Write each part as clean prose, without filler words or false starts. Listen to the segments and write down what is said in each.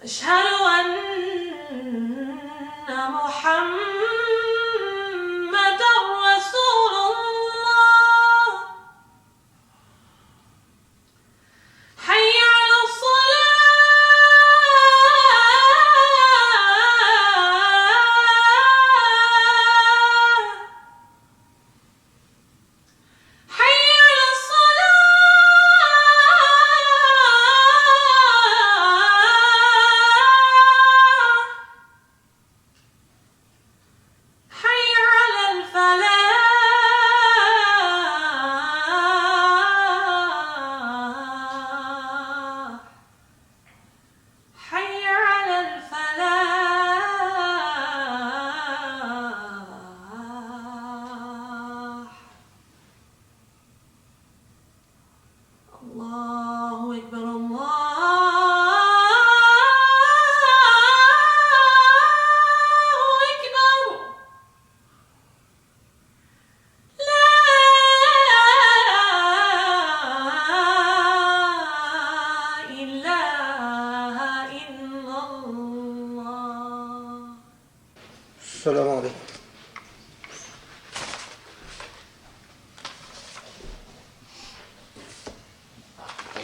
أشهد أن محمدًا رسول الله. حي على الصلاة. حي على الصلاة. حي على الفلاح. حي على الفلاح. الله أكبر الله أكبر. لا إله إلا الله. السلام عليكم.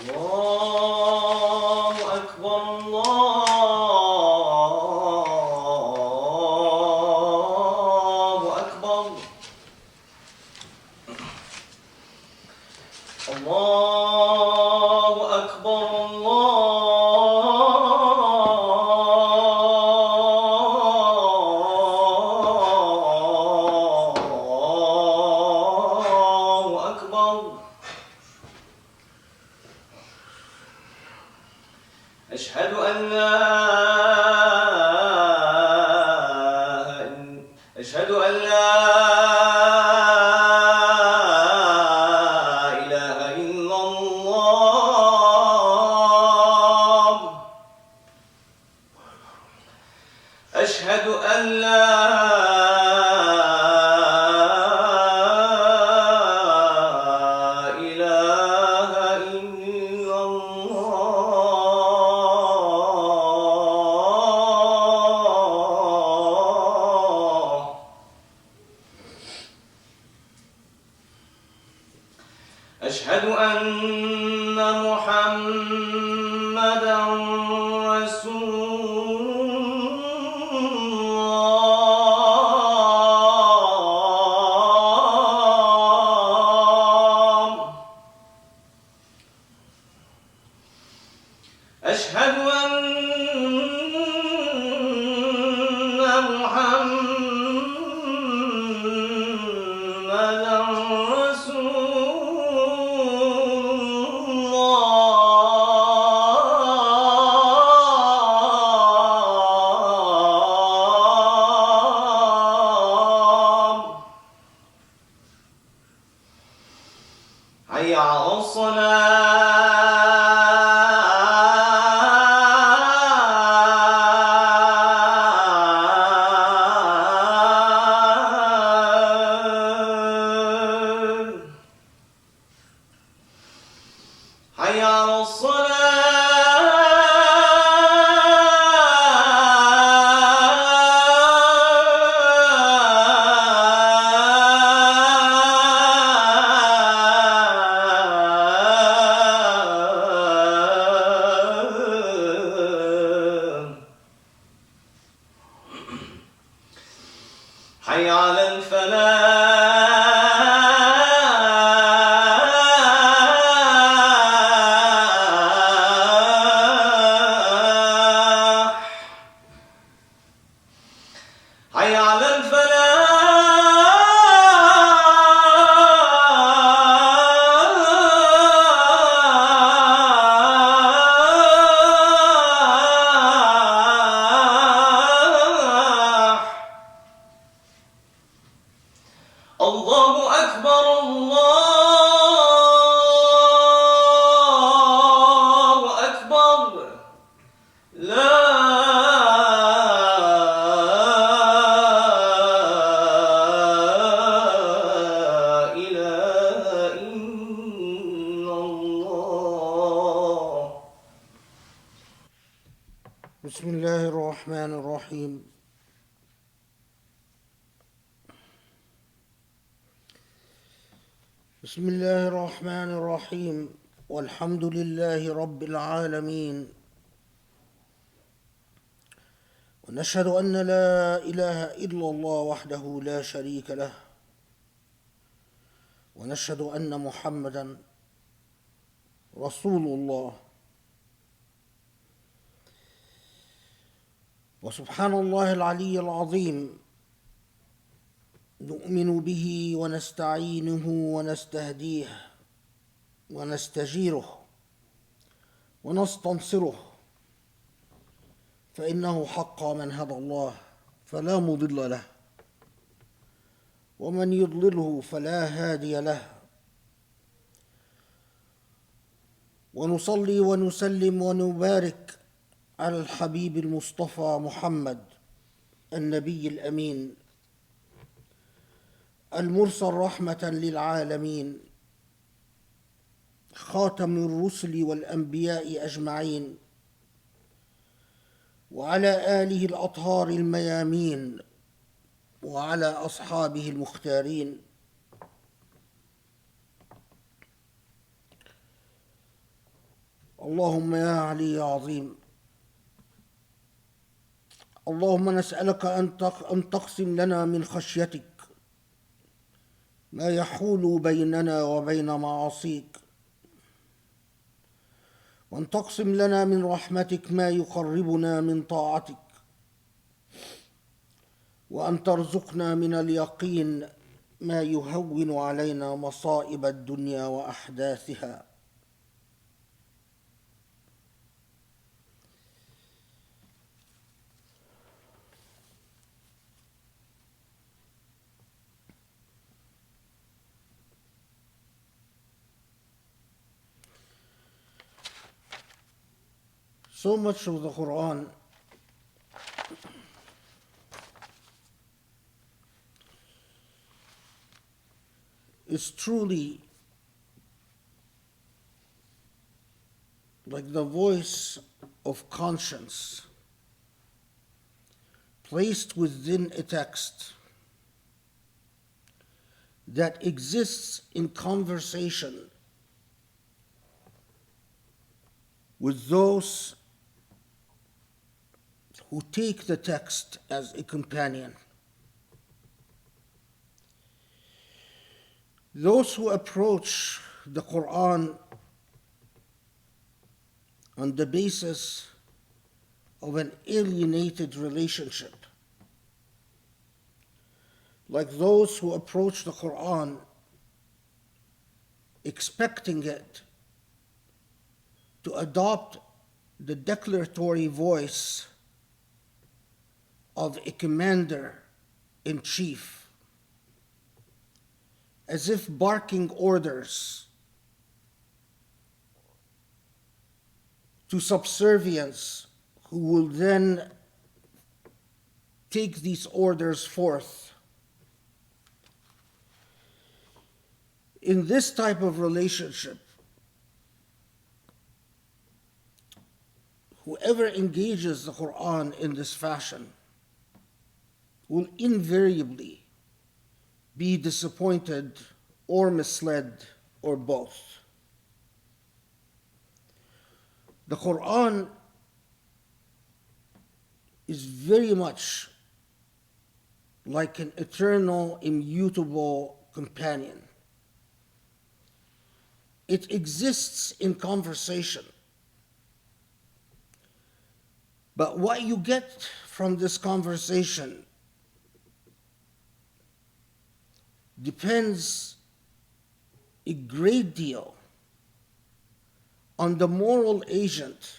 الله أكبر الله أكبر. الله أكبر الله أكبر. أشهد أن لا إله إلا الله. أشهد أن لا إله إلا الله. أشهد أن محمدًا رسول الله. أشهد أن محمدًا رسول الله. حي على الصلاة. حي على الصلاة. حي على الفلاح. حي على الفلاح. الله أكبر الله أكبر. لا إله إلا الله. بسم الله الرحمن الرحيم بسم الله الرحمن الرحيم والحمد لله رب العالمين ونشهد أن لا إله إلا الله وحده لا شريك له ونشهد أن محمدًا رسول الله وسبحان الله العلي العظيم نؤمن به ونستعينه ونستهديه ونستجيره ونستنصره فإنه حقا من هدى الله فلا مضل له ومن يضلله فلا هادي له ونصلي ونسلم ونبارك على الحبيب المصطفى محمد النبي الأمين المرسل رحمة للعالمين خاتم الرسل والأنبياء أجمعين وعلى آله الأطهار الميامين وعلى أصحابه المختارين اللهم يا علي يا عظيم اللهم نسألك أن تقسم لنا من خشيتك ما يحول بيننا وبين معاصيك وأن تقسم لنا من رحمتك ما يقربنا من طاعتك وأن ترزقنا من اليقين ما يهون علينا مصائب الدنيا وأحداثها So much of the Quran is truly like the voice of conscience placed within a text that exists in conversation with those who take the text as a companion. Those who approach the Quran on the basis of an alienated relationship, like those who approach the Quran expecting it to adopt the declaratory voice of a commander-in-chief, as if barking orders to subservience, who will then take these orders forth. In this type of relationship, whoever engages the Quran in this fashion will invariably be disappointed or misled or both. The Quran is very much like an eternal, immutable companion. It exists in conversation. But what you get from this conversation depends a great deal on the moral agent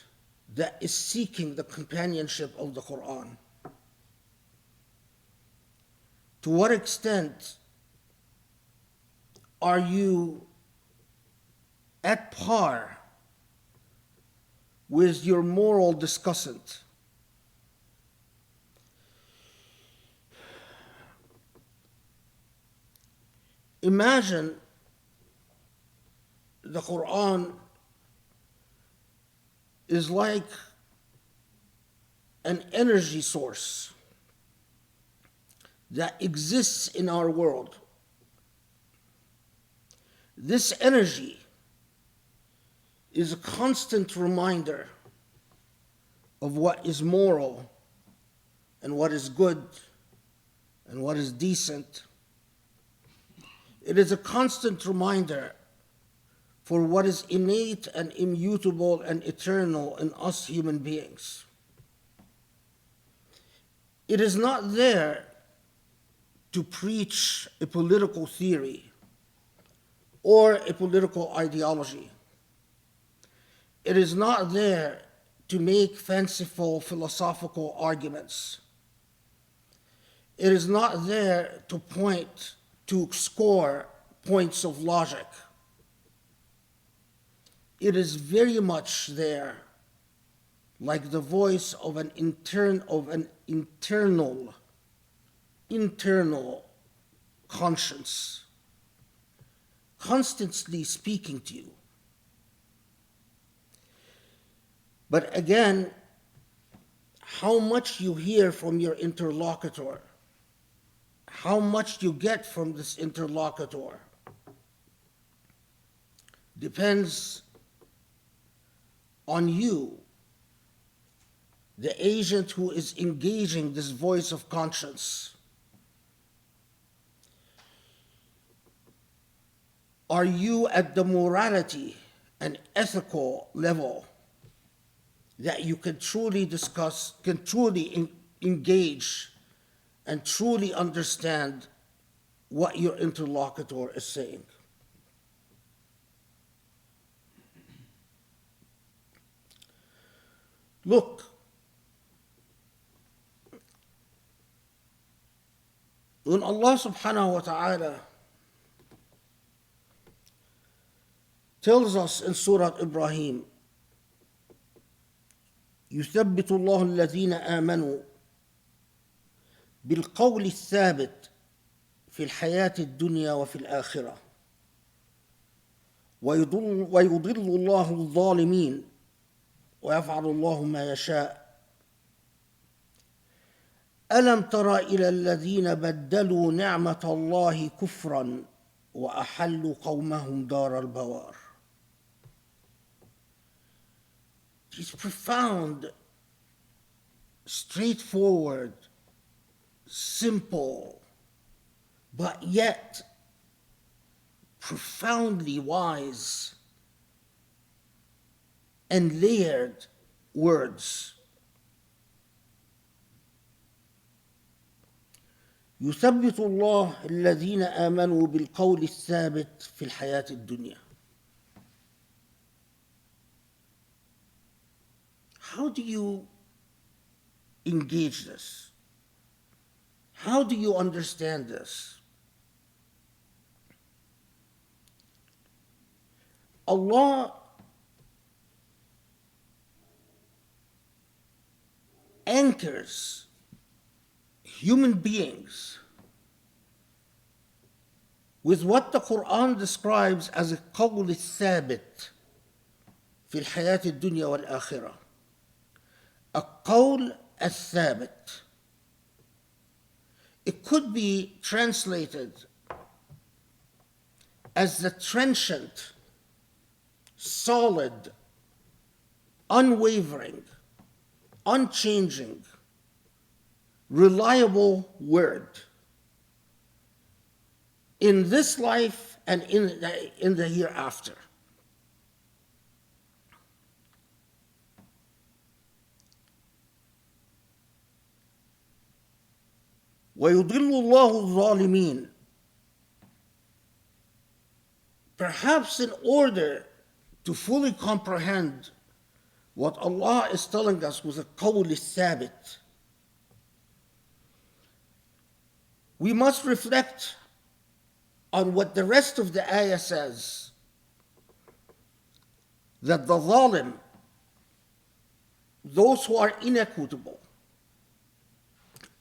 that is seeking the companionship of the Quran. To what extent are you at par with your moral discussant? Imagine the Quran is like an energy source that exists in our world. This energy is a constant reminder of what is moral and what is good and what is decent. It is a constant reminder for what is innate and immutable and eternal in us human beings. It is not there to preach a political theory or a political ideology. It is not there to make fanciful philosophical arguments. It is not there to score points of logic. It is very much there, like the voice of an internal conscience, constantly speaking to you. But again, how much you hear from your interlocutor, how much you get from this interlocutor, depends on you, the agent who is engaging this voice of conscience. Are you at the morality and ethical level that you can truly discuss, can truly engage, and truly understand what your interlocutor is saying? Look, when Allah subhanahu wa ta'ala tells us in Surah Ibrahim, يثبت الله الذين آمنوا بالقول الثابت في الحياة الدنيا وفي الآخرة ويضل الله الظالمين ويفعل الله ما يشاء ألم تر إلى الذين بدلوا نعمة الله كفرا وأحلوا قومهم دار البوار. These profound, straightforward, simple, but yet profoundly wise and layered words. يثبت الله الذين آمنوا بالقول الثابت في الحياة الدنيا. How do you engage this? How do you understand this? Allah anchors human beings with what the Quran describes as a qawl thabit في الحياة الدنيا والآخرة. A qawl thabit. It could be translated as the trenchant, solid, unwavering, unchanging, reliable word in this life and in the hereafter. وَيُضِلُّ اللَّهُ الظَّالِمِينَ. Perhaps in order to fully comprehend what Allah is telling us with a qawl thabit, we must reflect on what the rest of the ayah says, that the zalim, those who are inequitable,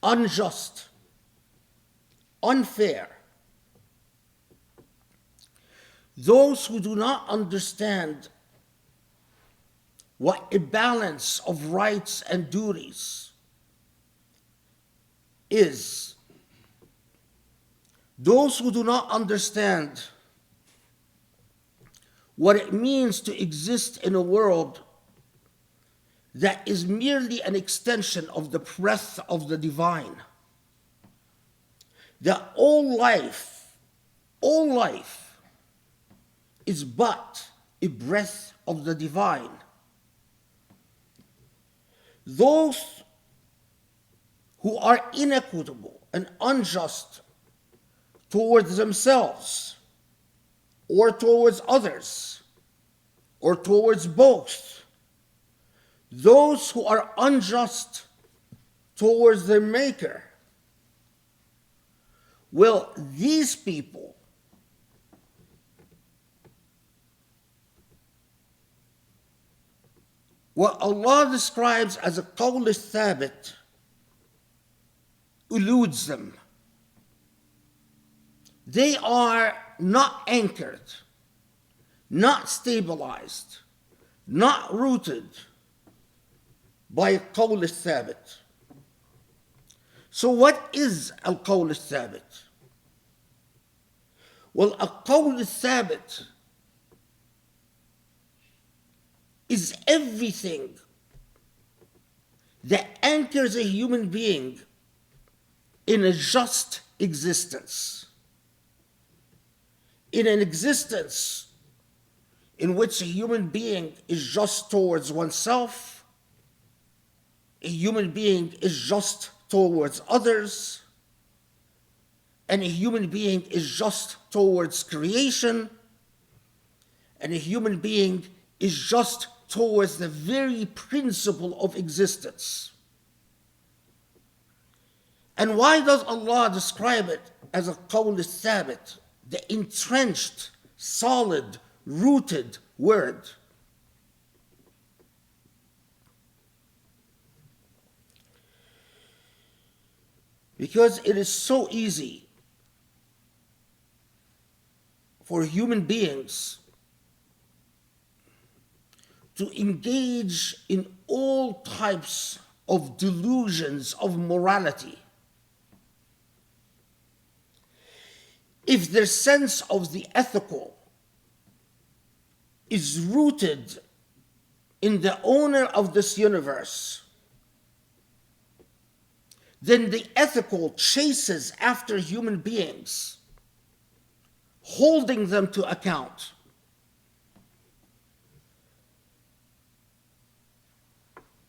unjust, unfair, those who do not understand what a balance of rights and duties is those who do not understand what it means to exist in a world that is merely an extension of the breath of the divine. That all life is but a breath of the divine. Those who are inequitable and unjust towards themselves, or towards others, or towards both, those who are unjust towards their Maker, well, these people what Allah describes as a Qawl Thabit eludes them. They are not anchored, not stabilized, not rooted by Qawl Thabit. So what is Al-Qawl Thabit? Well, a Qawl Thabit is everything that anchors a human being in a just existence, in an existence in which a human being is just towards oneself, a human being is just towards others, and a human being is just towards creation, and a human being is just towards the very principle of existence. And why does Allah describe it as a Qawl Thabit, the entrenched, solid, rooted word? Because it is so easy for human beings to engage in all types of delusions of morality if their sense of the ethical is rooted in the owner of this universe. Then the ethical chases after human beings, holding them to account.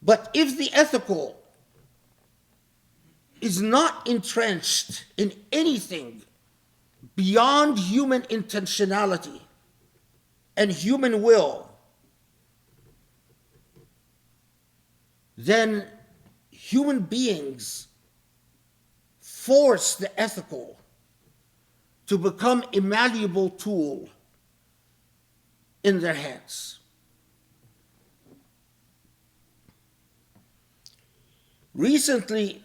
But if the ethical is not entrenched in anything beyond human intentionality and human will, then human beings force the ethical to become a malleable tool in their hands. Recently,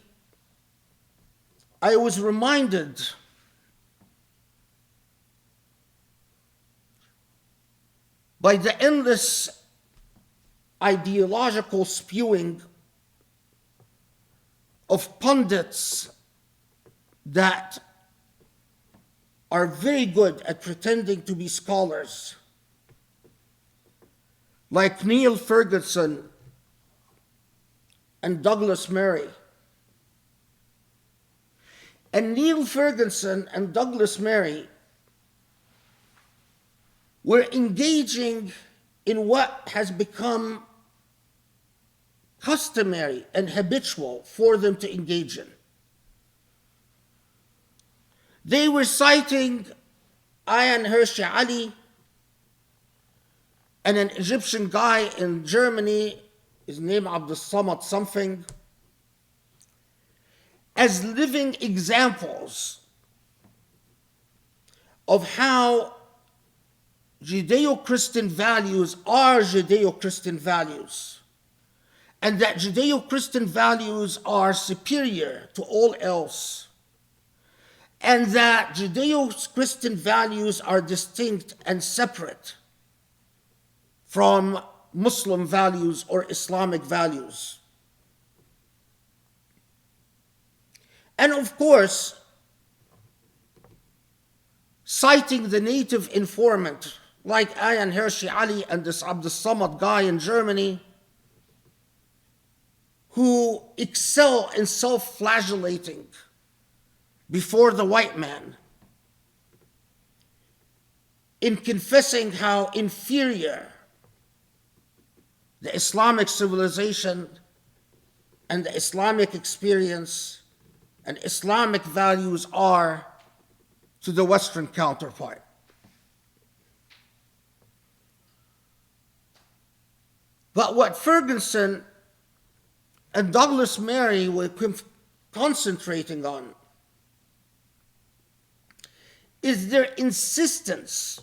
I was reminded by the endless ideological spewing of pundits that are very good at pretending to be scholars, like Neil Ferguson and Douglas Murray. And Neil Ferguson and Douglas Murray were engaging in what has become customary and habitual for them to engage in. They were citing Ayan Hirsi Ali and an Egyptian guy in Germany, his name Abdul Samad something, as living examples of how Judeo-Christian values are Judeo-Christian values, and that Judeo-Christian values are superior to all else, and that Judeo-Christian values are distinct and separate from Muslim values or Islamic values. And of course, citing the native informant like Ayan Hershey Ali and this Abdus Samad guy in Germany, who excel in self-flagellating before the white man, in confessing how inferior the Islamic civilization and the Islamic experience and Islamic values are to the Western counterpart. But what Ferguson and Douglas Murray were concentrating on is their insistence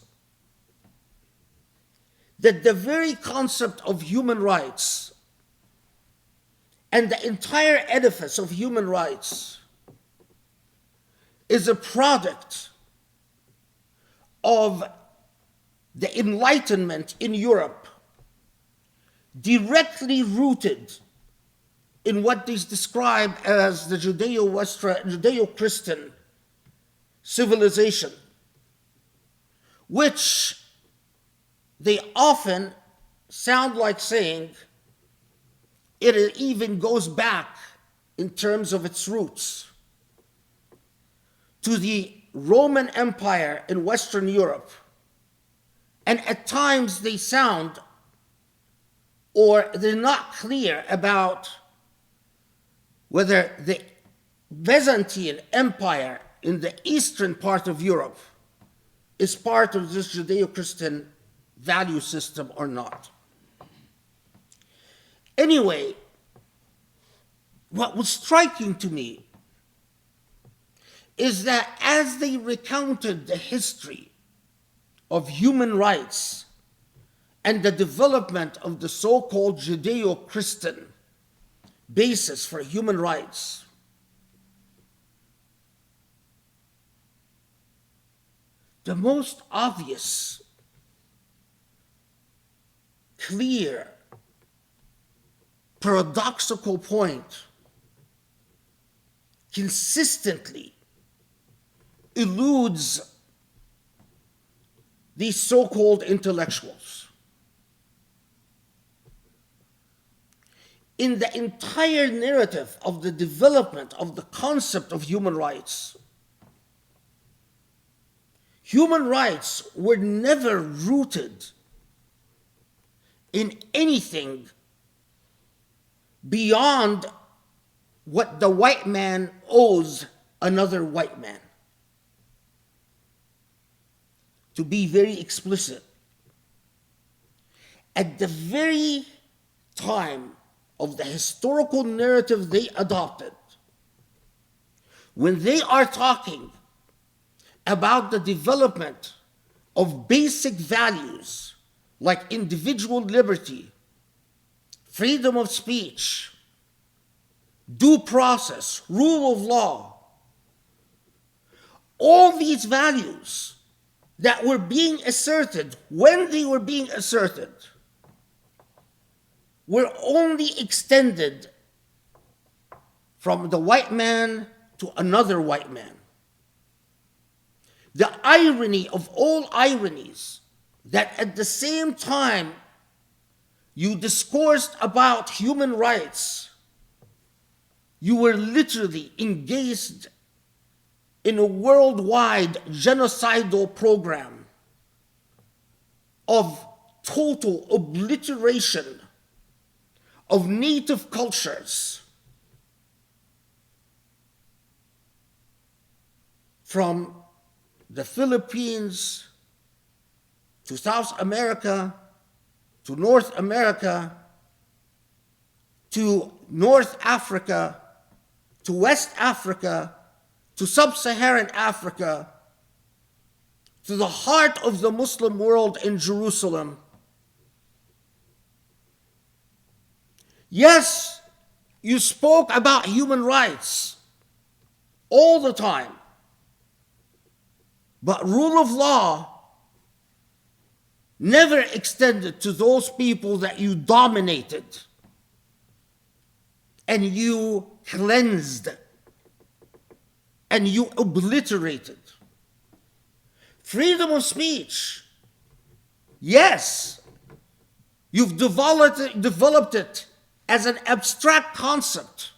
that the very concept of human rights and the entire edifice of human rights is a product of the Enlightenment in Europe, directly rooted in what they describe as the Judeo-Christian civilization, which they often sound like saying it even goes back in terms of its roots to the Roman Empire in Western Europe. And at times they sound, or they're not clear about whether the Byzantine Empire in the eastern part of Europe is part of this Judeo-Christian value system or not. Anyway, what was striking to me is that as they recounted the history of human rights and the development of the so-called Judeo-Christian basis for human rights, the most obvious, clear, paradoxical point consistently eludes these so-called intellectuals. In the entire narrative of the development of the concept of human rights were never rooted in anything beyond what the white man owes another white man. To be very explicit, at the very time of the historical narrative they adopted, when they are talking about the development of basic values like individual liberty, freedom of speech, due process, rule of law, all these values that were being asserted, when they were being asserted, were only extended from the white man to another white man. The irony of all ironies, that at the same time you discoursed about human rights, you were literally engaged in a worldwide genocidal program of total obliteration of native cultures from the Philippines to South America to North America to North Africa to West Africa to Sub-Saharan Africa, to the heart of the Muslim world in Jerusalem. Yes, you spoke about human rights all the time, but rule of law never extended to those people that you dominated and you cleansed and you obliterate it. Freedom of speech, yes, you've developed it as an abstract concept,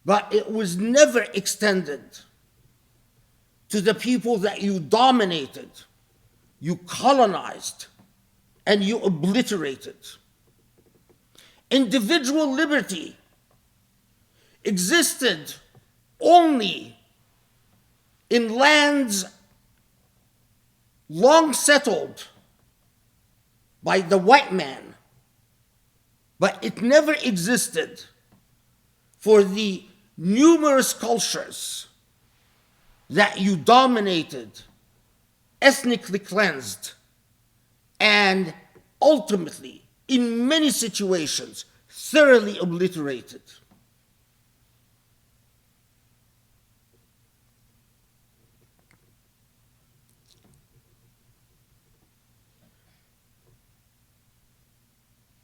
but it was never extended to the people that you dominated, you colonized, and you obliterated. Individual liberty existed only in lands long settled by the white man, but it never existed for the numerous cultures that you dominated, ethnically cleansed, and ultimately, in many situations, thoroughly obliterated.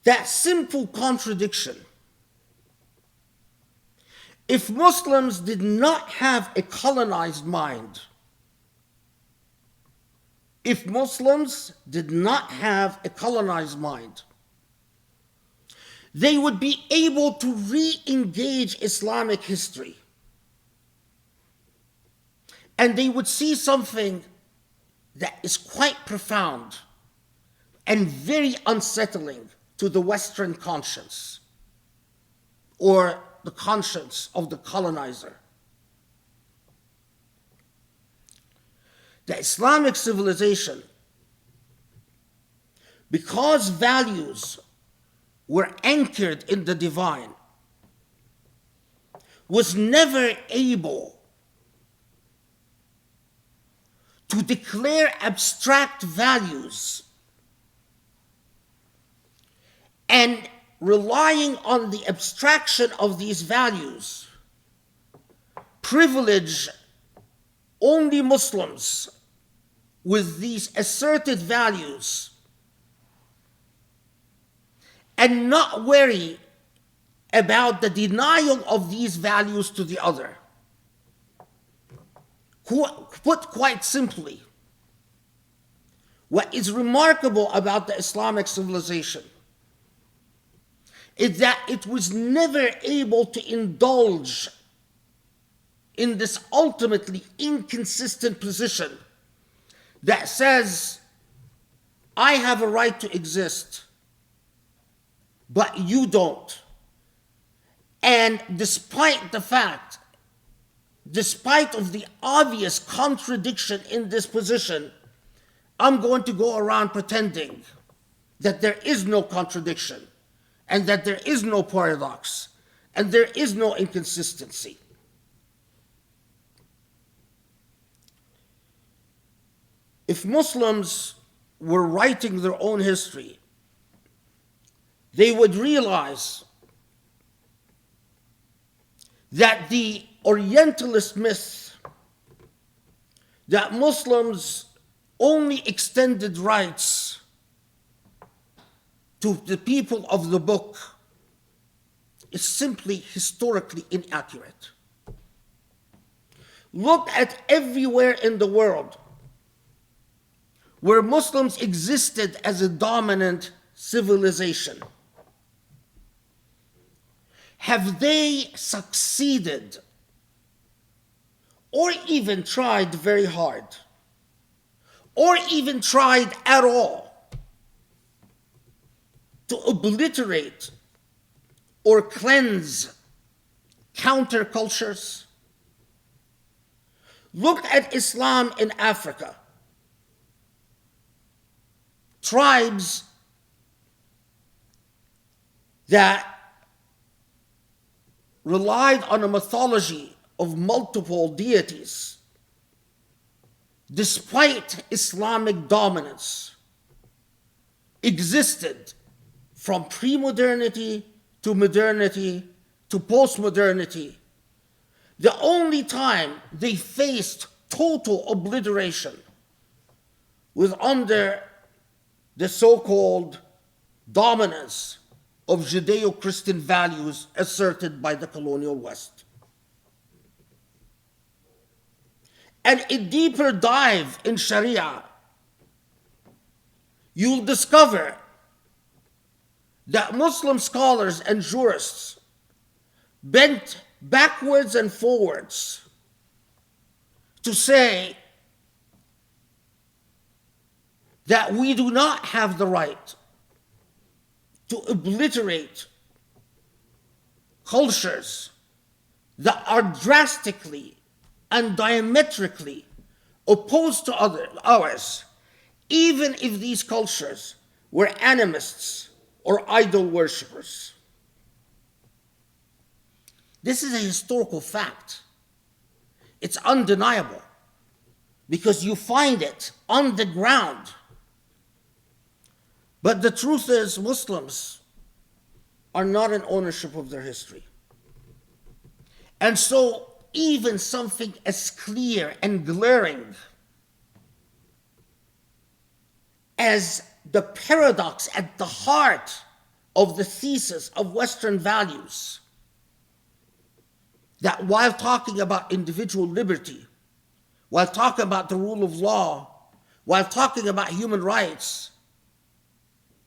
That simple contradiction. If Muslims did not have a colonized mind, if Muslims did not have a colonized mind, they would be able to re-engage Islamic history. And they would see something that is quite profound and very unsettling to the Western conscience, or the conscience of the colonizer. The Islamic civilization, because values were anchored in the divine, was never able to declare abstract values and relying on the abstraction of these values, privilege only Muslims with these asserted values and not worry about the denial of these values to the other. Put quite simply, what is remarkable about the Islamic civilization is that it was never able to indulge in this ultimately inconsistent position that says, I have a right to exist, but you don't. And despite of the obvious contradiction in this position, I'm going to go around pretending that there is no contradiction, and that there is no paradox, and there is no inconsistency. If Muslims were writing their own history, they would realize that the Orientalist myth that Muslims only extended rights to the people of the book is simply historically inaccurate. Look at everywhere in the world where Muslims existed as a dominant civilization. Have they succeeded or even tried very hard or even tried at all to obliterate or cleanse countercultures? Look at Islam in Africa. Tribes that relied on a mythology of multiple deities, despite Islamic dominance, existed from pre-modernity to modernity to post-modernity. The only time they faced total obliteration was under the so-called dominance of Judeo-Christian values asserted by the colonial West. and a deeper dive in Sharia, you'll discover that Muslim scholars and jurists bent backwards and forwards to say that we do not have the right to obliterate cultures that are drastically and diametrically opposed to ours, even if these cultures were animists or idol worshippers. This is a historical fact. It's undeniable because you find it on the ground. But the truth is, Muslims are not in ownership of their history. And so even something as clear and glaring as the paradox at the heart of the thesis of Western values, that while talking about individual liberty, while talking about the rule of law, while talking about human rights,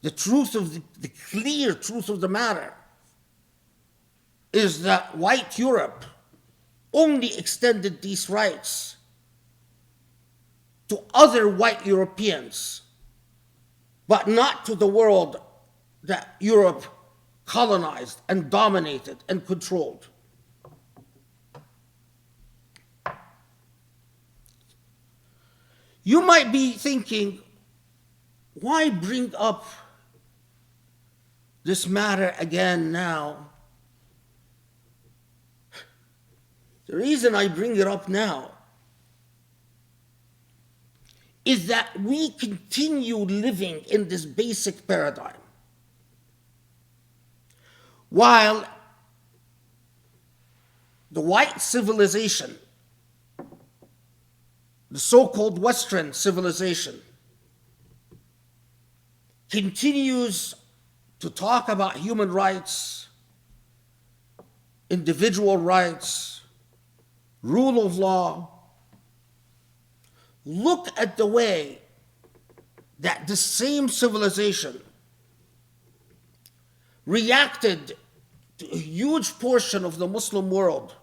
the clear truth of the matter is that white Europe only extended these rights to other white Europeans, but not to the world that Europe colonized and dominated and controlled. You might be thinking, why bring up this matter again now? The reason I bring it up now is that we continue living in this basic paradigm. While the white civilization, the so-called Western civilization, continues to talk about human rights, individual rights, rule of law, look at the way that the same civilization reacted to a huge portion of the Muslim world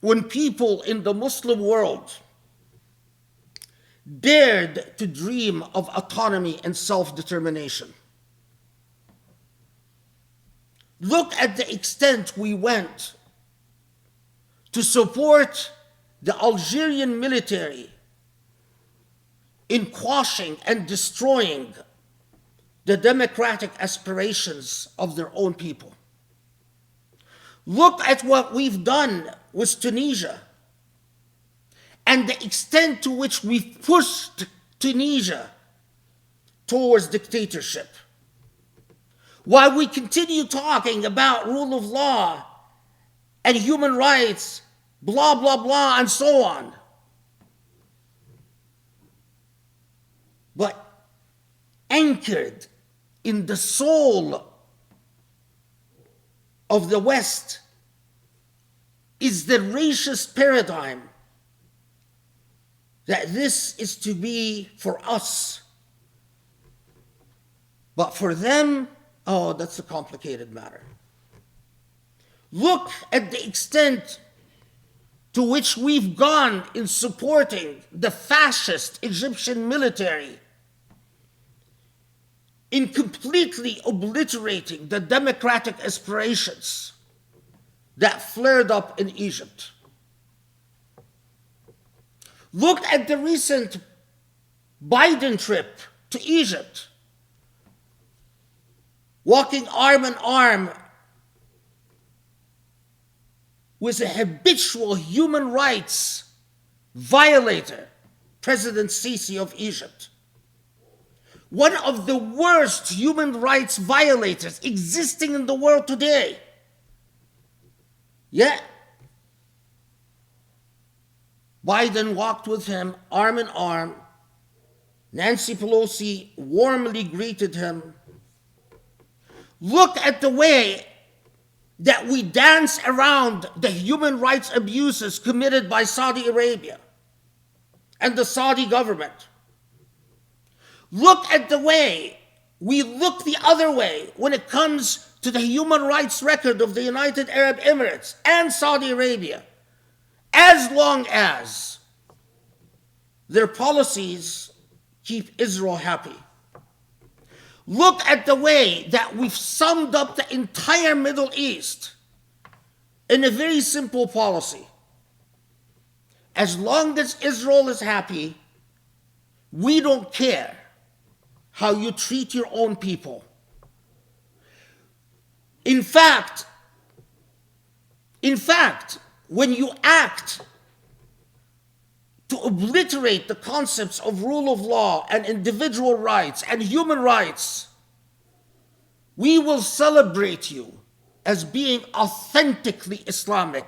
when people in the Muslim world dared to dream of autonomy and self-determination. Look at the extent we went to support the Algerian military in quashing and destroying the democratic aspirations of their own people. Look at what we've done with Tunisia and the extent to which we've pushed Tunisia towards dictatorship. While we continue talking about rule of law and human rights, blah, blah, blah, and so on. But anchored in the soul of the West is the racist paradigm that this is to be for us. But for them, oh, that's a complicated matter. Look at the extent to which we've gone in supporting the fascist Egyptian military in completely obliterating the democratic aspirations that flared up in Egypt. Look at the recent Biden trip to Egypt, walking arm in arm with a habitual human rights violator, President Sisi of Egypt. One of the worst human rights violators existing in the world today. Yet, Biden walked with him arm in arm. Nancy Pelosi warmly greeted him. Look at the way that we dance around the human rights abuses committed by Saudi Arabia and the Saudi government. Look at the way we look the other way when it comes to the human rights record of the United Arab Emirates and Saudi Arabia, as long as their policies keep Israel happy. Look at the way that we've summed up the entire Middle East in a very simple policy. As long as Israel is happy, we don't care how you treat your own people. In fact, when you act to obliterate the concepts of rule of law and individual rights and human rights, we will celebrate you as being authentically Islamic,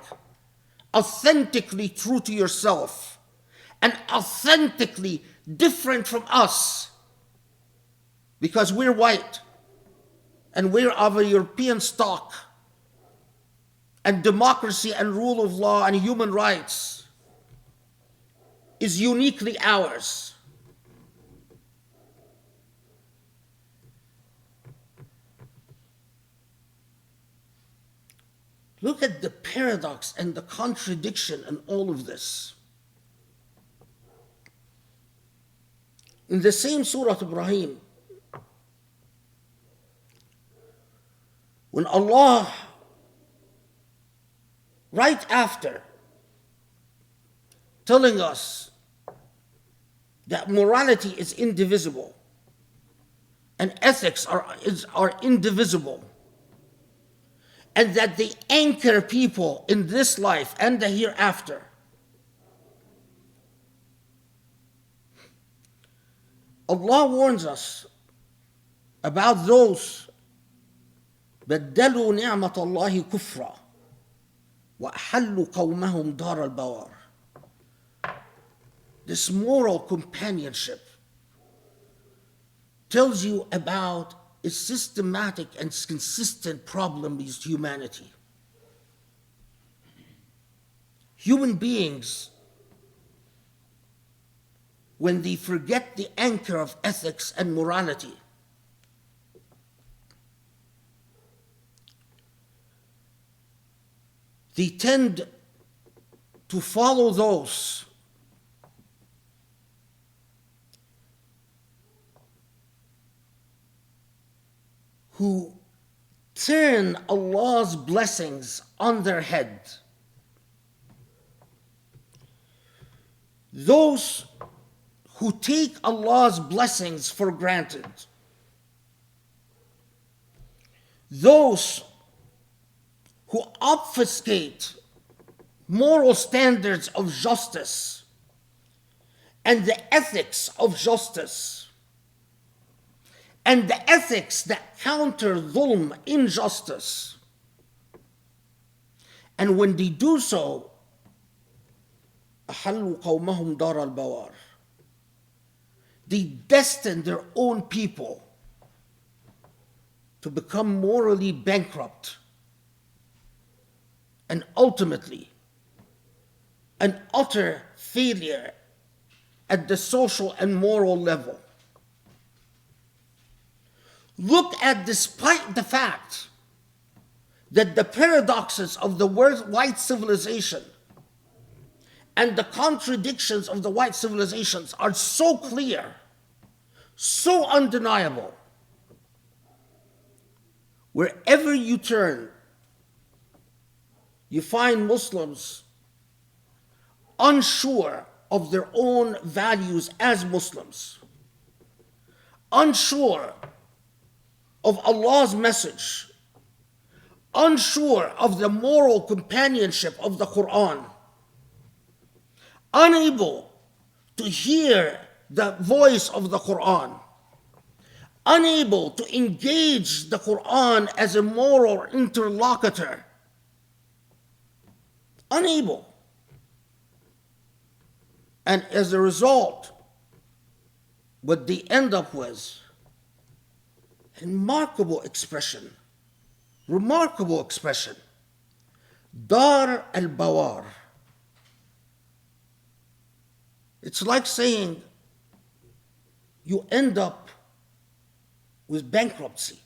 authentically true to yourself, and authentically different from us, because we're white and we're of a European stock, and democracy and rule of law and human rights is uniquely ours. Look at the paradox and the contradiction in all of this. In the same Surah Ibrahim, when Allah, right after telling us that morality is indivisible and ethics are indivisible, and that they anchor people in this life and the hereafter, Allah warns us about those بدلوا نعمة الله كفرا وأحلوا قومهم دار البوار. This moral companionship tells you about a systematic and consistent problem with humanity. Human beings, when they forget the anchor of ethics and morality, they tend to follow those who turn Allah's blessings on their head. Those who take Allah's blessings for granted. Those who obfuscate moral standards of justice and the ethics of justice and the ethics that counter dhulm, injustice. And when they do so, أحلوا قومهم دار البوار, they destine their own people to become morally bankrupt and ultimately an utter failure at the social and moral level. Look at, despite the fact that the paradoxes of the white civilization and the contradictions of the white civilizations are so clear, so undeniable. Wherever you turn, you find Muslims unsure of their own values as Muslims, unsure of Allah's message, unsure of the moral companionship of the Quran, unable to hear the voice of the Quran, unable to engage the Quran as a moral interlocutor, unable. And as a result, what they end up with, a remarkable expression Remarkable expression. Dar al-Bawar. It's like saying you end up with bankruptcy.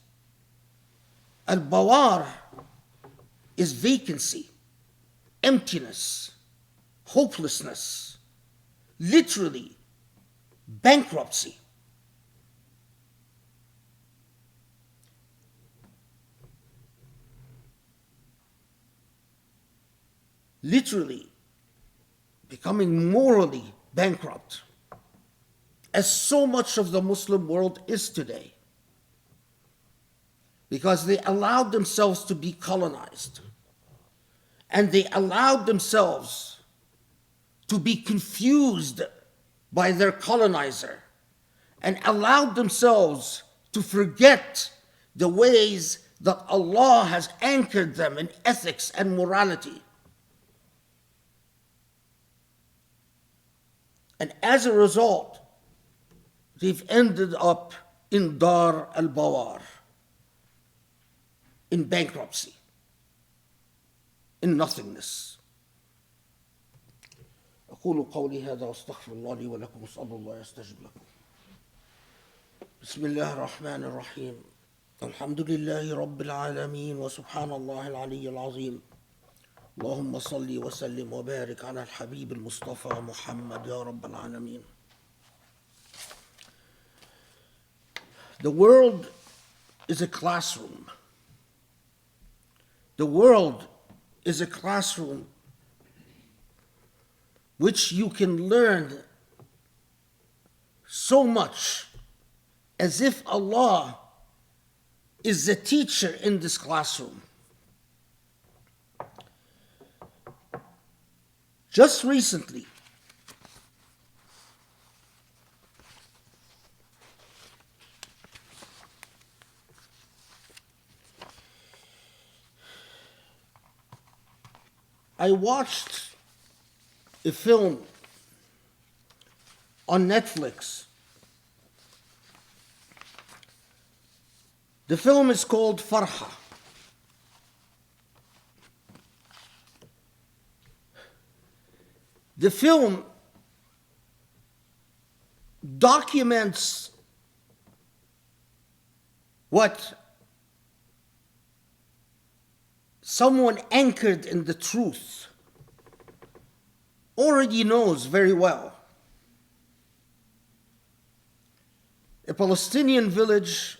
Al-Bawar is vacancy, emptiness, hopelessness, literally bankruptcy. Literally becoming morally bankrupt, as so much of the Muslim world is today, because they allowed themselves to be colonized, and they allowed themselves to be confused by their colonizer, and allowed themselves to forget the ways that Allah has anchored them in ethics and morality. And as a result, they've ended up in Dar al-Bawar, in bankruptcy, in nothingness. أقول قولي هذا واستغفر الله لي ولكم وأسأل الله يستجب لكم. بسم الله الرحمن الرحيم. الحمد لله رب العالمين وسبحان الله العلي العظيم. اللهم صل وسلم وبارك على الحبيب المصطفى محمد يا رب العالمين. The world is a classroom. The world is a classroom which you can learn so much as if Allah is the teacher in this classroom. Just recently, I watched a film on Netflix. The film is called Farha. The film documents what someone anchored in the truth already knows very well. A Palestinian village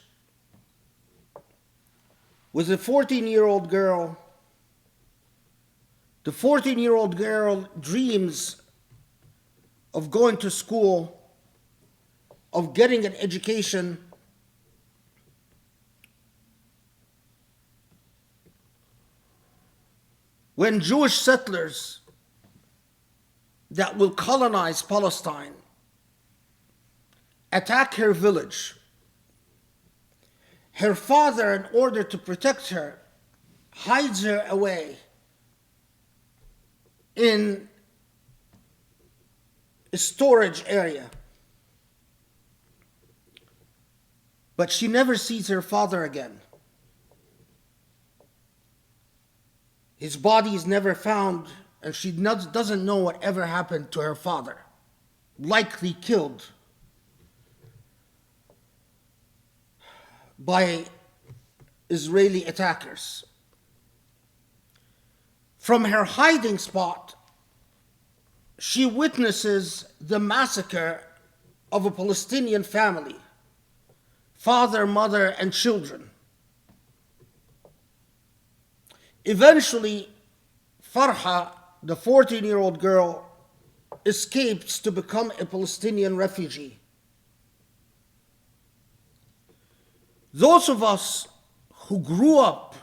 with a 14-year-old girl. The 14-year-old girl dreams of going to school, of getting an education. When Jewish settlers that will colonize Palestine attack her village, her father, in order to protect her, hides her away in a storage area. But she never sees her father again. His body is never found, and she doesn't know whatever happened to her father, likely killed by Israeli attackers. From her hiding spot, she witnesses the massacre of a Palestinian family, father, mother, and children. Eventually, Farha, the 14-year-old girl, escapes to become a Palestinian refugee. Those of us who grew up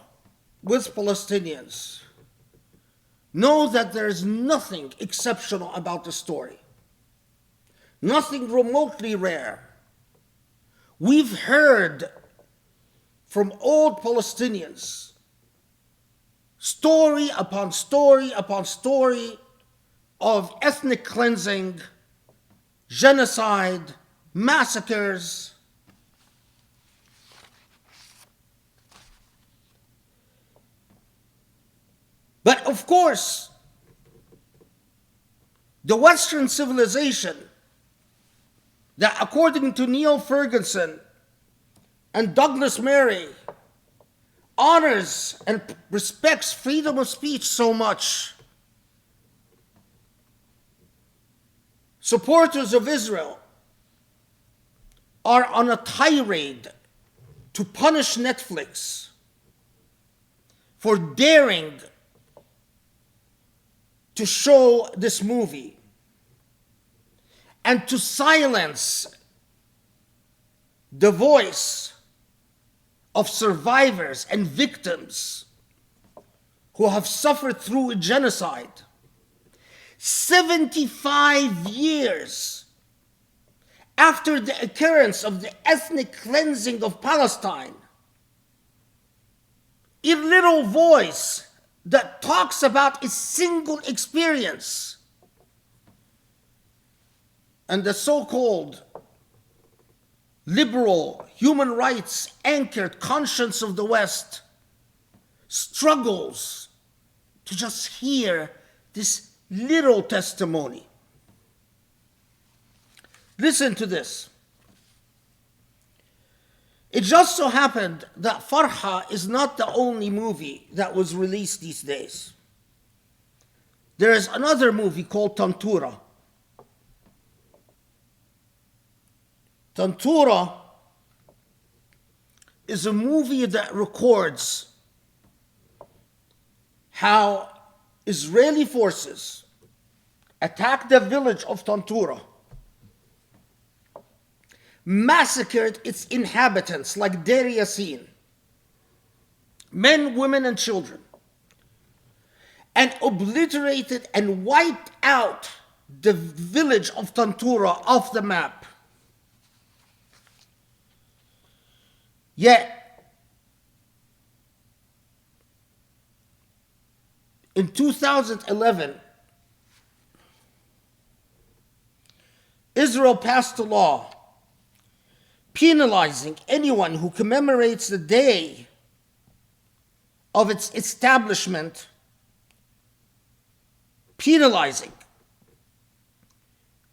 with Palestinians know that there is nothing exceptional about the story, nothing remotely rare. We've heard from old Palestinians story upon story upon story of ethnic cleansing, genocide, massacres. of course, the Western civilization that, according to Neil Ferguson and Douglas Murray, honors and respects freedom of speech so much, supporters of Israel are on a tirade to punish Netflix for daring to show this movie and to silence the voice of survivors and victims who have suffered through a genocide. 75 years after the occurrence of the ethnic cleansing of Palestine, a little voice that talks about a single experience, and the so-called liberal, human rights anchored conscience of the West struggles to just hear this little testimony. Listen to this. It just so happened that Farha is not the only movie that was released these days. There is another movie called Tantura. Tantura is a movie that records how Israeli forces attacked the village of Tantura, massacred its inhabitants like Deir Yassin, men, women, and children, and obliterated and wiped out the village of Tantura off the map. Yet, in 2011, Israel passed a law penalizing anyone who commemorates the day of its establishment, penalizing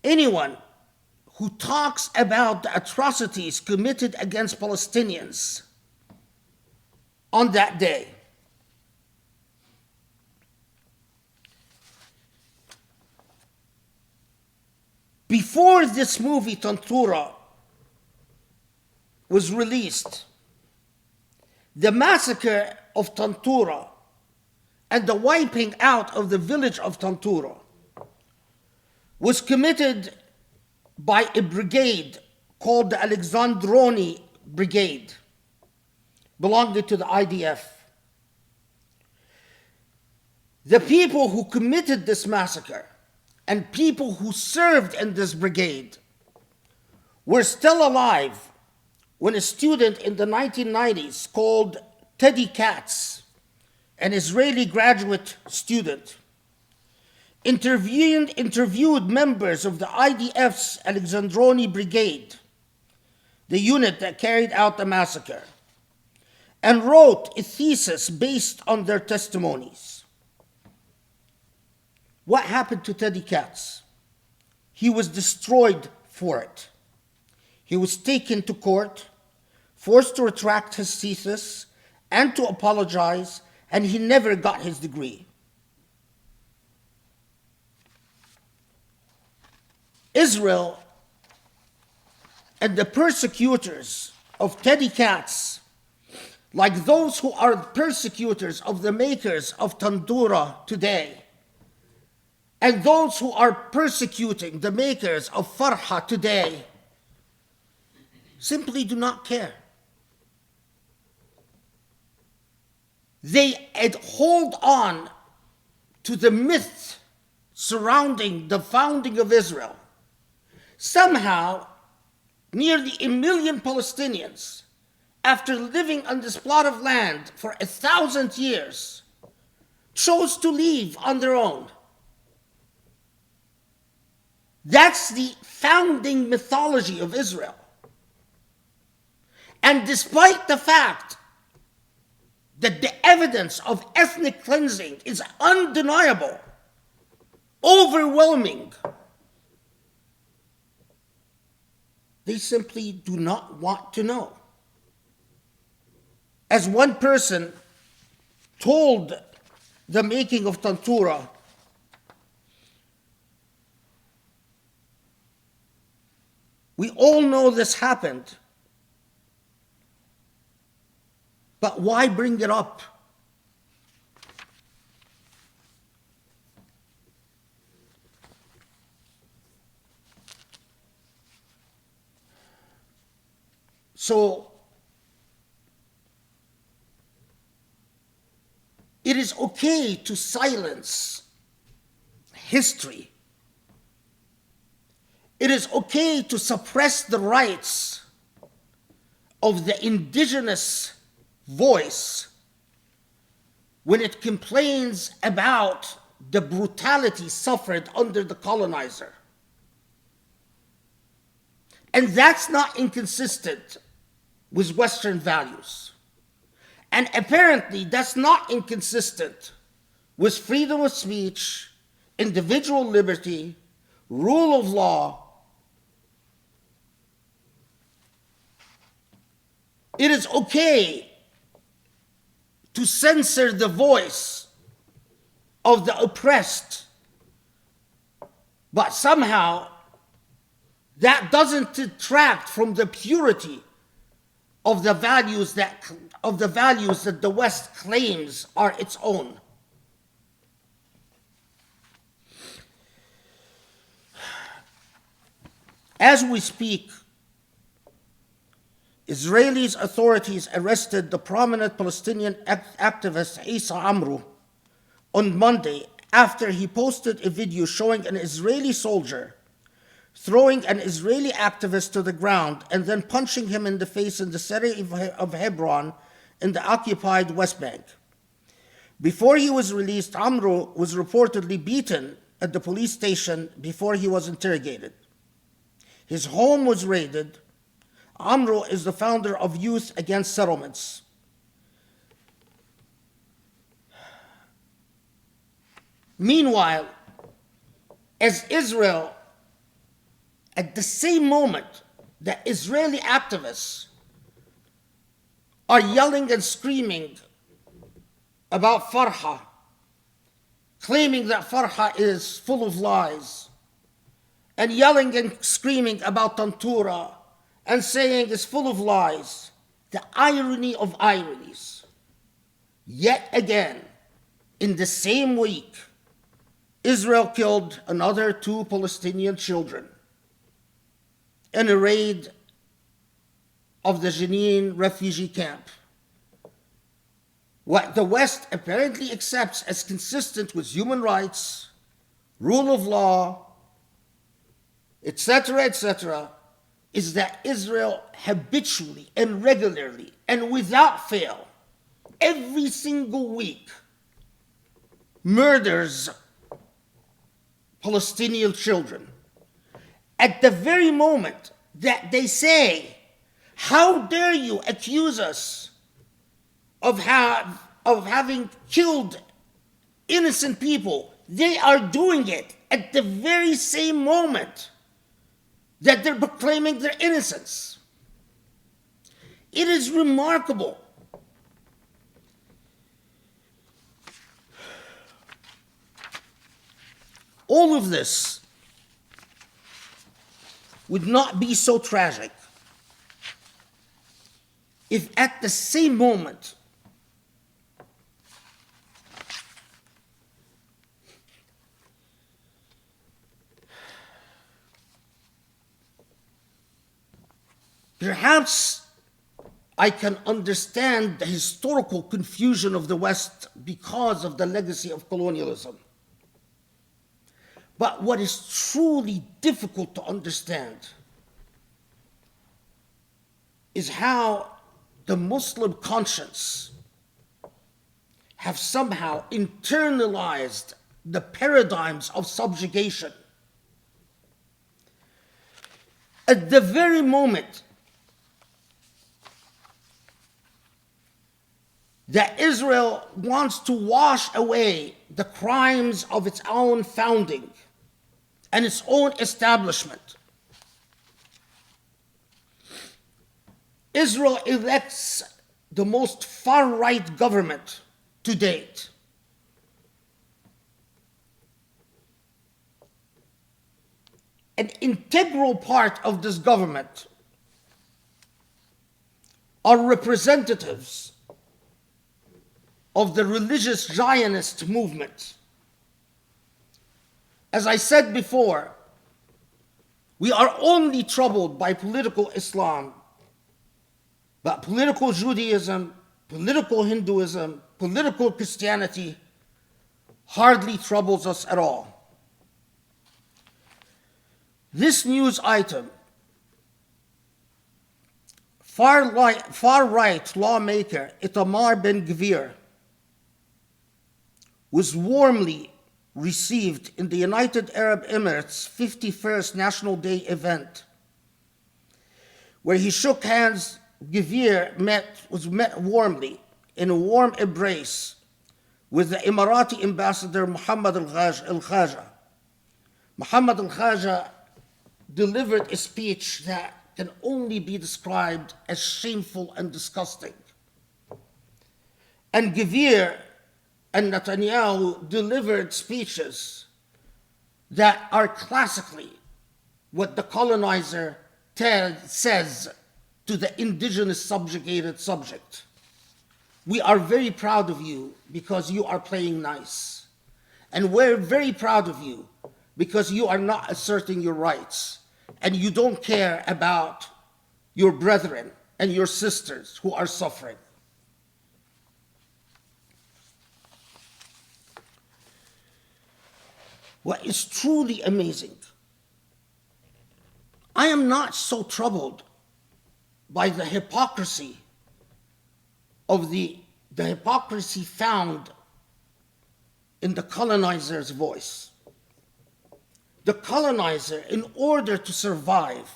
anyone who talks about the atrocities committed against Palestinians on that day. Before this movie, Tantura, was released, the massacre of Tantura and the wiping out of the village of Tantura was committed by a brigade called the Alexandroni Brigade, belonging to the IDF. The people who committed this massacre and people who served in this brigade were still alive when a student in the 1990s called Teddy Katz, an Israeli graduate student, interviewed members of the IDF's Alexandroni Brigade, the unit that carried out the massacre, and wrote a thesis based on their testimonies. What happened to Teddy Katz? He was destroyed for it. He was taken to court, forced to retract his thesis and to apologize, and he never got his degree. Israel and the persecutors of Teddy Katz, like those who are persecutors of the makers of Tantura today, and those who are persecuting the makers of Farha today, simply do not care. They hold on to the myth surrounding the founding of Israel. Somehow, nearly 1 million Palestinians, after living on this plot of land for 1,000 years, chose to leave on their own. That's the founding mythology of Israel. And despite the fact that the evidence of ethnic cleansing is undeniable, overwhelming, they simply do not want to know. As one person told the making of Tantura, we all know this happened, but why bring it up? So, it is okay to silence history. It is okay to suppress the rights of the indigenous voice when it complains about the brutality suffered under the colonizer. And that's not inconsistent with Western values. And apparently that's not inconsistent with freedom of speech, individual liberty, rule of law. It is okay to censor the voice of the oppressed, but somehow that doesn't detract from the purity of the values that the West claims are its own. As we speak, Israeli authorities arrested the prominent Palestinian activist Isa Amru on Monday after he posted a video showing an Israeli soldier throwing an Israeli activist to the ground and then punching him in the face in the city of Hebron in the occupied West Bank. Before he was released, Amru was reportedly beaten at the police station before he was interrogated. His home was raided. Amru is the founder of Youth Against Settlements. Meanwhile, as Israel, at the same moment that Israeli activists are yelling and screaming about Farha, claiming that Farha is full of lies, and yelling and screaming about Tantura, and saying it's full of lies, the irony of ironies. Yet again, in the same week, Israel killed another 2 Palestinian children in a raid of the Jenin refugee camp. What the West apparently accepts as consistent with human rights, rule of law, etc., is that Israel habitually and regularly and without fail, every single week, murders Palestinian children. At the very moment that they say, how dare you accuse us of having killed innocent people, they are doing it at the very same moment that they're proclaiming their innocence. It is remarkable. All of this would not be so tragic if at the same moment perhaps I can understand the historical confusion of the West because of the legacy of colonialism. But what is truly difficult to understand is how the Muslim conscience have somehow internalized the paradigms of subjugation. At the very moment that Israel wants to wash away the crimes of its own founding and its own establishment. Israel elects the most far-right government to date. An integral part of this government are representatives of the religious Zionist movement. As I said before, we are only troubled by political Islam, but political Judaism, political Hinduism, political Christianity hardly troubles us at all. This news item, far-right lawmaker Itamar Ben-Gvir was warmly received in the United Arab Emirates' 51st National Day event, where he shook hands. Gvir was met warmly in a warm embrace with the Emirati ambassador Muhammad al-Khaja. Muhammad al-Khaja delivered a speech that can only be described as shameful and disgusting. And Gvir and Netanyahu delivered speeches that are classically what the colonizer says to the indigenous subjugated subject. We are very proud of you because you are playing nice. And we're very proud of you because you are not asserting your rights and you don't care about your brethren and your sisters who are suffering. What is truly amazing, I am not so troubled by the hypocrisy of the hypocrisy found in the colonizer's voice. The colonizer, in order to survive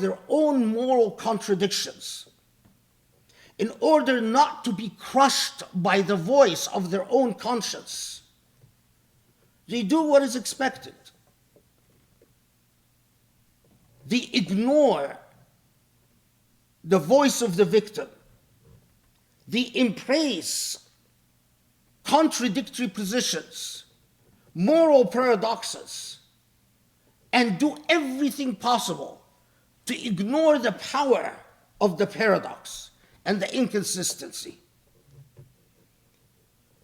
their own moral contradictions, in order not to be crushed by the voice of their own conscience, they do what is expected. They ignore the voice of the victim. They embrace contradictory positions, moral paradoxes, and do everything possible to ignore the power of the paradox and the inconsistency.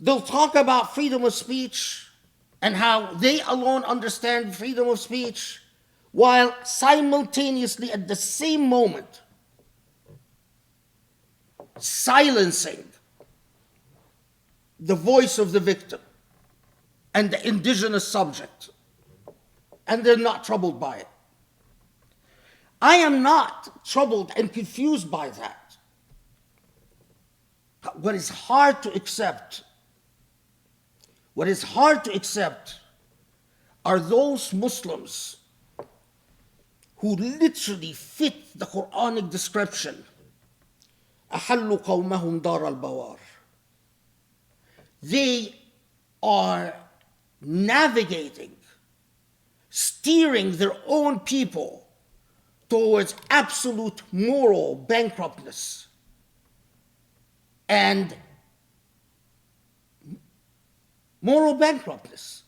They'll talk about freedom of speech and how they alone understand freedom of speech, while simultaneously at the same moment silencing the voice of the victim and the indigenous subject. And they're not troubled by it. I am not troubled and confused by that. What is hard to accept are those Muslims who literally fit the Quranic description. أَحَلُّ قَوْمَهُمْ دَارَ الْبَوَارِ. They are navigating, steering their own people towards absolute moral bankruptness and moral bankruptness.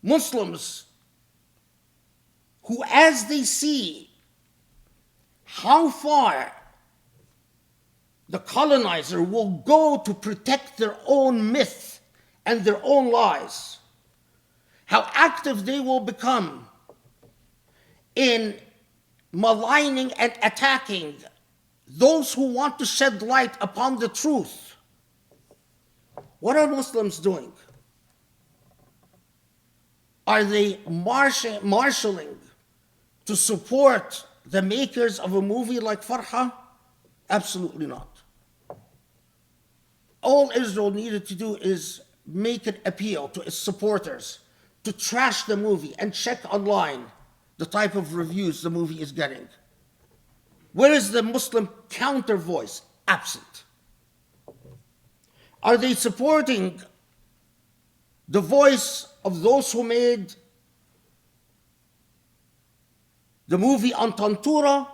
Muslims who, as they see how far the colonizer will go to protect their own myth and their own lies, how active they will become in maligning and attacking those who want to shed light upon the truth. What are Muslims doing? Are they marshalling to support the makers of a movie like Farha? Absolutely not. All Israel needed to do is make an appeal to its supporters to trash the movie and check online the type of reviews the movie is getting. Where is the Muslim counter voice? Absent. Are they supporting the voice of those who made the movie Antantura?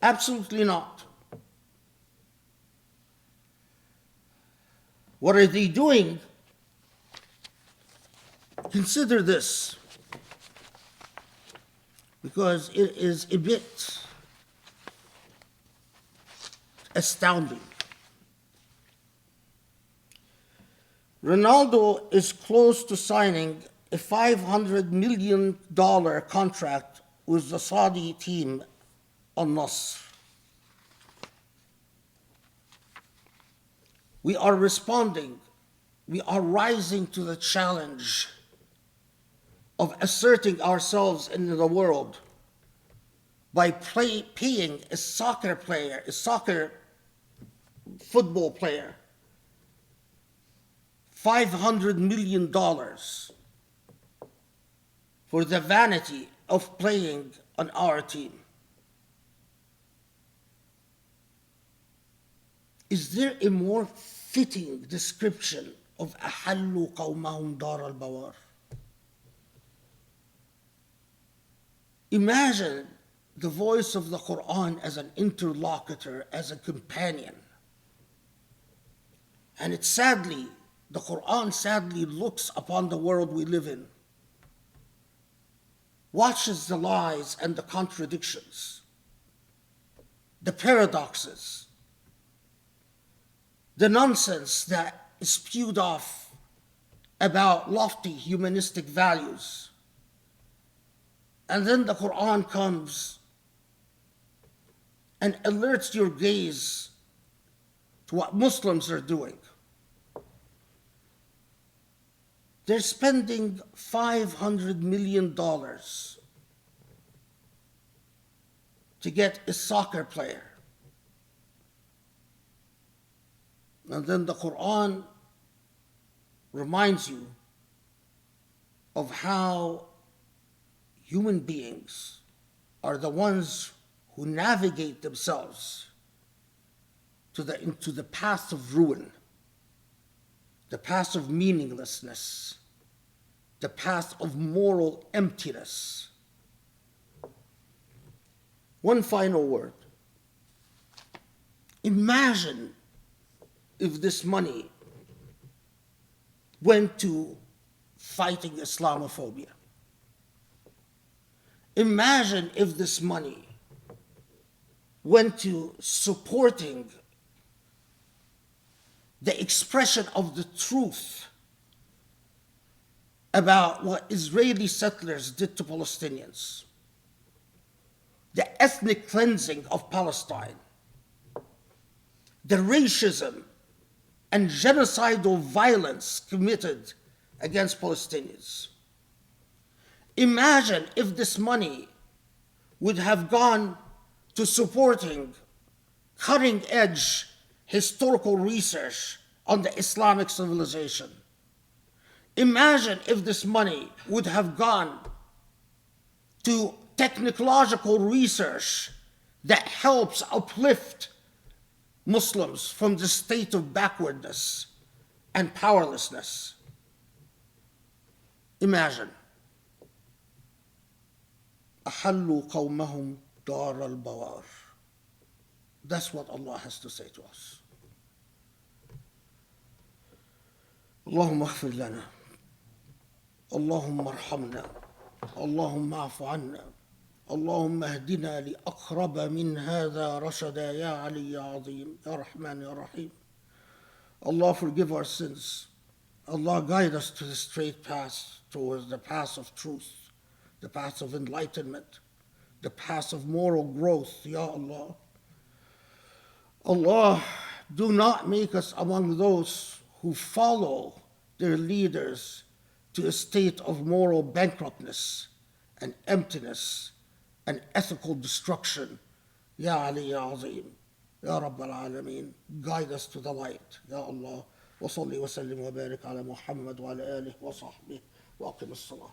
Absolutely not. What are they doing? Consider this, because it is a bit astounding. Ronaldo is close to signing a $500 million contract with the Saudi team Al Nasr. We are responding, we are rising to the challenge of asserting ourselves in the world by paying a soccer football player, $500 million for the vanity of playing on our team. Is there a more fitting description of أحلوا قومهم دار البوار? Imagine the voice of the Quran as an interlocutor, as a companion. And the Quran sadly looks upon the world we live in, watches the lies and the contradictions, the paradoxes, the nonsense that is spewed off about lofty humanistic values. And then the Quran comes and alerts your gaze to what Muslims are doing. They're spending $500 million to get a soccer player. And then the Quran reminds you of how human beings are the ones who navigate themselves into the path of ruin, the path of meaninglessness, the path of moral emptiness. One final word. Imagine if this money went to fighting Islamophobia. Imagine if this money went to supporting the expression of the truth about what Israeli settlers did to Palestinians, the ethnic cleansing of Palestine, the racism and genocidal violence committed against Palestinians. Imagine if this money would have gone to supporting cutting-edge historical research on the Islamic civilization. Imagine if this money would have gone to technological research that helps uplift Muslims from the state of backwardness and powerlessness. Imagine. أحلوا قومهم دار البوار. That's what Allah has to say to us. اللهم اغفر لنا، اللهم ارحمنا، اللهم اعف عنا، اللهم اهدنا لأقرب من هذا رشدا يا علي يا عظيم يا رحمن يا رحيم. Allah forgive our sins. Allah guide us to the straight path, towards the path of truth, the path of enlightenment, the path of moral growth, Ya Allah. Allah, do not make us among those who follow their leaders to a state of moral bankruptness and emptiness and ethical destruction. Ya Ali, Ya Azim, Ya Rabbal Alameen, guide us to the light, Ya Allah. وصلي وسلم وبارك على محمد وعلى آله وصحبه وأقم الصلاة.